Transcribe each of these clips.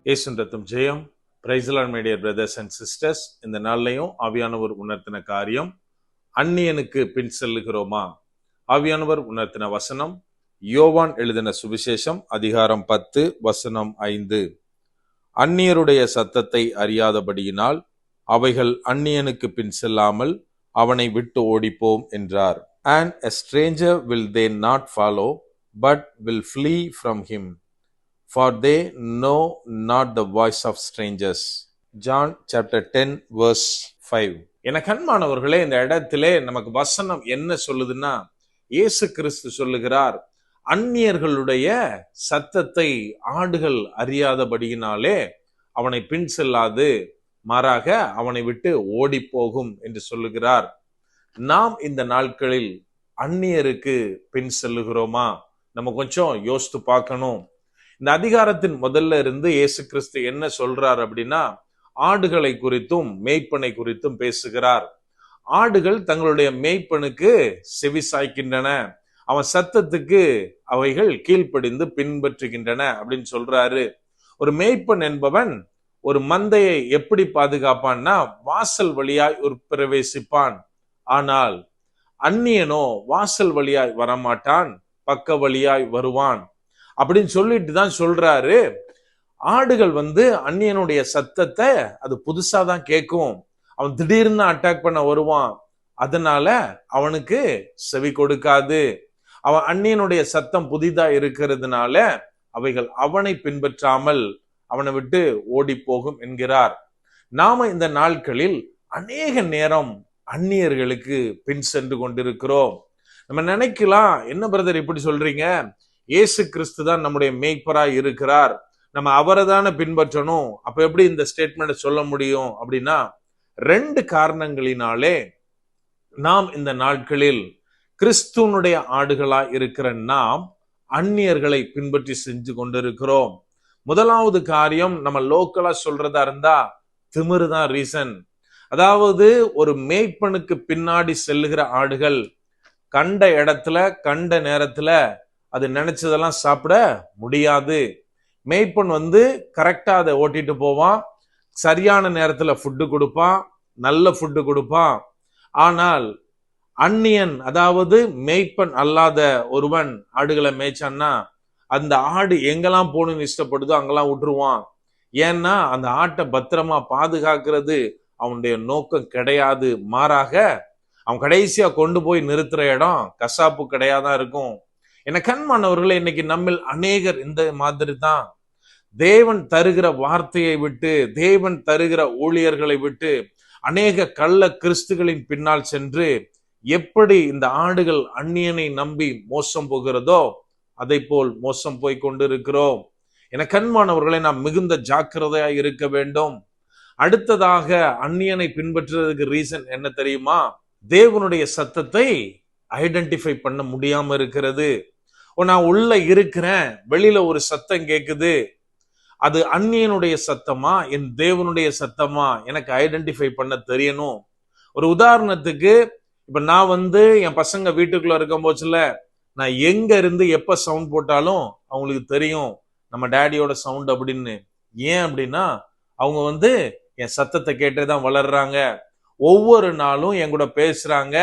இயேசுவின் ரத்தம் ஜெயம். Praise the lord my dear brothers and sisters. இந்த நாள்லையும் ஆவியானவர் உணர்த்தின காரியம், அந்நியனுக்கு பின் செல்லுகிறோமா? ஆவியானவர் உணர்த்தின வசனம் யோவான் எழுதின சுவிசேஷம் அதிகாரம் 10 வசனம் 5. அந்நியருடைய சத்தத்தை அறியாதபடியினால் அவைகள் அந்நியனுக்கு பின் செல்லாமல் அவனை விட்டு ஓடிப்போம் என்றார். And a stranger will they not follow, but will flee from him. For they know not the voice of strangers. John chapter 10 verse 5. என கண்மானவர்களே, இந்த இடத்திலே நமக்கு வசனம் என்ன சொல்லுதுன்னா, இயேசு கிறிஸ்து சொல்லுகிறார், அந்நியர்களுடைய சத்தத்தை ஆடுகள் அறியாதபடியினாலே அவனை பின் செல்லாது, மாறாக அவனை விட்டு ஓடி போகும் என்று சொல்லுகிறார். நாம் இந்த நாட்களில் அந்நியருக்கு பின் செல்லுகிறோமா? நம்ம கொஞ்சம் யோசித்து பார்க்கணும். இந்த அதிகாரத்தின் முதல்ல இருந்து இயேசு கிறிஸ்து என்ன சொல்றார் அப்படின்னா, ஆடுகளை குறித்தும் மேய்ப்பனை குறித்தும் பேசுகிறார். ஆடுகள் தங்களுடைய மேய்ப்பனுக்கு செவி சாய்க்கின்றன, அவன் சத்தத்துக்கு அவைகள் கீழ்ப்படிந்து பின்பற்றுகின்றன அப்படின்னு சொல்றாரு. ஒரு மேய்ப்பன் என்பவன் ஒரு மந்தையை எப்படி பாதுகாப்பான்னா, வாசல் வழியாய் ஒரு பிரவேசிப்பான். ஆனால் அந்நியனோ வாசல் வழியாய் வரமாட்டான், பக்க வழியாய் வருவான் அப்படின்னு சொல்லிட்டு தான் சொல்றாரு. ஆடுகள் அந்நியனுடைய சத்தத்தை அது புதுசா தான் கேட்கும். அவன் திடீர்னு அட்டாக் பண்ண வருவான், அதனால அவனுக்கு செவி கொடுக்காது. அவன் அந்நியனுடைய சத்தம் புதிதா இருக்கிறதுனால அவைகள் அவனை பின்பற்றாமல் அவனை விட்டு ஓடி போகும் என்கிறார். நாம இந்த நாட்களில் அநேக நேரம் அந்நியர்களுக்கு பின் சென்று கொண்டிருக்கிறோம். நம்ம நினைக்கலாம், என்ன பிரதர் இப்படி சொல்றீங்க? இயேசு கிறிஸ்து தான் நம்முடைய மேய்ப்பராய் இருக்கிறார், நம்ம அவரை தானே பின்பற்றணும், அப்ப எப்படி இந்த ஸ்டேட்மெண்ட் சொல்ல முடியும் அப்படின்னா, 2 காரணங்களினாலே நாம் இந்த நாட்களில் கிறிஸ்துவனுடைய ஆடுகளாய் இருக்கிற நாம் அந்நியர்களை பின்பற்றி செஞ்சு கொண்டிருக்கிறோம். முதலாவது காரியம், நம்ம லோக்கலா சொல்றதா இருந்தா திமிரு தான் ரீசன். அதாவது ஒரு மேய்ப்பனுக்கு பின்னாடி செல்லுகிற ஆடுகள் கண்ட இடத்துல கண்ட நேரத்துல அது நினைச்சதெல்லாம் சாப்பிட முடியாது. மேய்ப்பன் கரெக்டா அதை ஓட்டிட்டு போவான், சரியான நேரத்துல ஃபுட்டு கொடுப்பான், நல்ல ஃபுட்டு கொடுப்பான். ஆனால் அந்நியன், அதாவது மேய்ப்பன் அல்லாத ஒருவன் ஆடுகளை மேய்ச்சான்னா, அந்த ஆடு எங்கெல்லாம் போகணும்னு இஷ்டப்படுதோ அங்கெல்லாம் விட்டுருவான். ஏன்னா அந்த ஆட்டை பத்திரமா பாதுகாக்கிறது அவனுடைய நோக்கம் கிடையாது. மாறாக அவன் கடைசியா கொண்டு போய் நிறுத்துற இடம் கசாப்பு கடையாதான் இருக்கும். என கண்மானவர்களே, இன்னைக்கு நம்மில் அநேகர் இந்த மாதிரி தான். தேவன் தருகிற வார்த்தையை விட்டு, தேவன் தருகிற ஊழியர்களை விட்டு அநேக கள்ள கிறிஸ்துகளின் பின்னால் சென்று எப்படி இந்த ஆடுகள் அந்நியனை நம்பி மோசம் போகிறதோ அதை போல் மோசம் போய் கொண்டிருக்கிறோம். என கண்மானவர்களை நாம் மிகுந்த ஜாக்கிரதையாய் இருக்க வேண்டும். அடுத்ததாக, அந்நியனை பின்பற்றுறதுக்கு ரீசன் என்ன தெரியுமா? தேவனுடைய சத்தத்தை ஐடென்டிஃபை பண்ண முடியாம இருக்கிறது. நான் உள்ள இருக்கிறேன், வெளியில ஒரு சத்தம் கேக்குது, அது அந்நியனுடைய சத்தமா என் தேவனுடைய சத்தமா எனக்கு ஐடென்டிஃபை பண்ண தெரியணும். ஒரு உதாரணத்துக்கு, இப்ப நான் என் பசங்க வீட்டுக்குள்ள இருக்கும் போச்சுல, நான் எங்க இருந்து எப்ப சவுண்ட் போட்டாலும் அவங்களுக்கு தெரியும் நம்ம டேடியோட சவுண்ட் அப்படின்னு. ஏன் அப்படின்னா, அவங்க என் சத்தத்தை கேட்டேதான் வளர்றாங்க. ஒவ்வொரு நாளும் என் கூட பேசுறாங்க.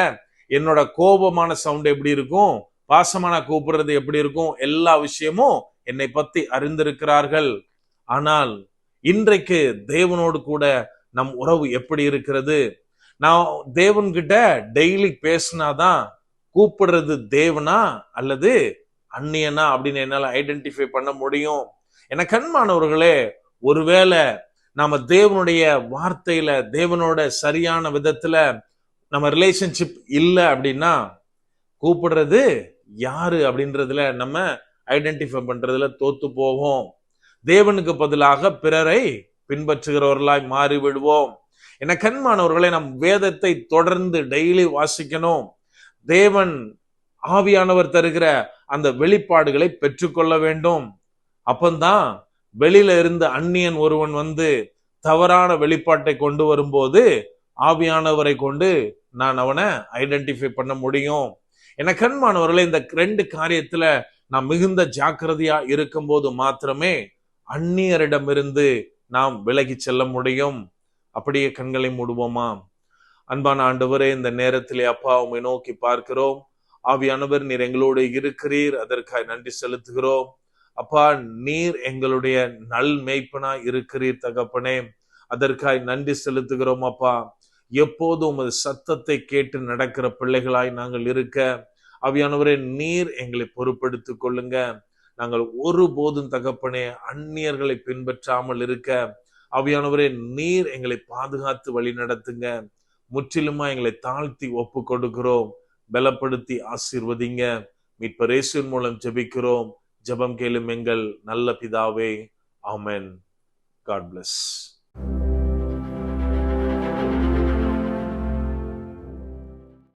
என்னோட கோபமான சவுண்ட் எப்படி இருக்கும், பாசமான கூப்பிடுறது எப்படி இருக்கும், எல்லா விஷயமும் என்னை பத்தி அறிந்திருக்கிறார்கள். ஆனால் இன்றைக்கு தேவனோடு கூட நம் உறவு எப்படி இருக்கிறது? நான் தேவன்கிட்ட டெய்லி பேசினாதான் கூப்பிடுறது தேவனா அல்லது அந்நியனா அப்படின்னு என்னால ஐடென்டிஃபை பண்ண முடியும். என கண்மானவர்களே, ஒருவேளை நாம தேவனுடைய வார்த்தையில தேவனோட சரியான விதத்துல நம்ம ரிலேஷன்ஷிப் இல்லை அப்படின்னா, கூப்பிடுறது யாரு அப்படின்றதுல நம்ம ஐடென்டிஃபை பண்றதுல தோத்து போவோம். தேவனுக்கு பதிலாக பிறரை பின்பற்றுகிறவர்களாய் மாறி விடுவோம். என கண்மானவர்களை, நம் வேதத்தை தொடர்ந்து டெய்லி வாசிக்கணும். தேவன் ஆவியானவர் தருகிற அந்த வெளிப்பாடுகளை பெற்றுக்கொள்ள வேண்டும். அப்பந்தான் வெளியில இருந்து அந்நியன் ஒருவன் தவறான வெளிப்பாட்டை கொண்டு வரும்போது ஆவியானவரை கொண்டு நான் அவனை ஐடென்டிஃபை பண்ண முடியும். என கண்மானவர்களை, இந்த 2 காரியத்துல நாம் மிகுந்த ஜாக்கிரதையா இருக்கும் போது மாத்திரமே அந்நியரிடமிருந்து நாம் விலகி செல்ல முடியும். அப்படியே கண்களை மூடுவோமா? அன்பான ஆண்டவரே, இந்த நேரத்திலே அப்பா உம்மை நோக்கி பார்க்கிறோம். ஆவியானவர், நீர் எங்களோடு இருக்கிறீர், அதற்காக நன்றி செலுத்துகிறோம். அப்பா, நீர் எங்களுடைய நல் மேய்ப்பனா இருக்கிறீர் தகப்பனே, அதற்காக நன்றி செலுத்துகிறோம். அப்பா, எப்போதும் உமது சத்தத்தை கேட்டு நடக்கிற பிள்ளைகளாய் நாங்கள் இருக்க ஆவியானவரே, நீர் எங்களை பொறுப்படுத்திக் கொள்ளுங்க. நாங்கள் ஒருபோதும் தகப்பனே அந்நியர்களை பின்பற்றாமல் இருக்க ஆவியானவரே, நீர் எங்களை பாதுகாத்து வழி நடத்துங்க. முற்றிலுமா எங்களை தாழ்த்தி ஒப்பு கொடுக்கிறோம். பலப்படுத்தி ஆசீர்வதிங்க. மீட்பர் இயேசுவின் மூலம் ஜெபிக்கிறோம். ஜெபம் கேளும் எங்கள் நல்ல பிதாவே. ஆமென். God bless.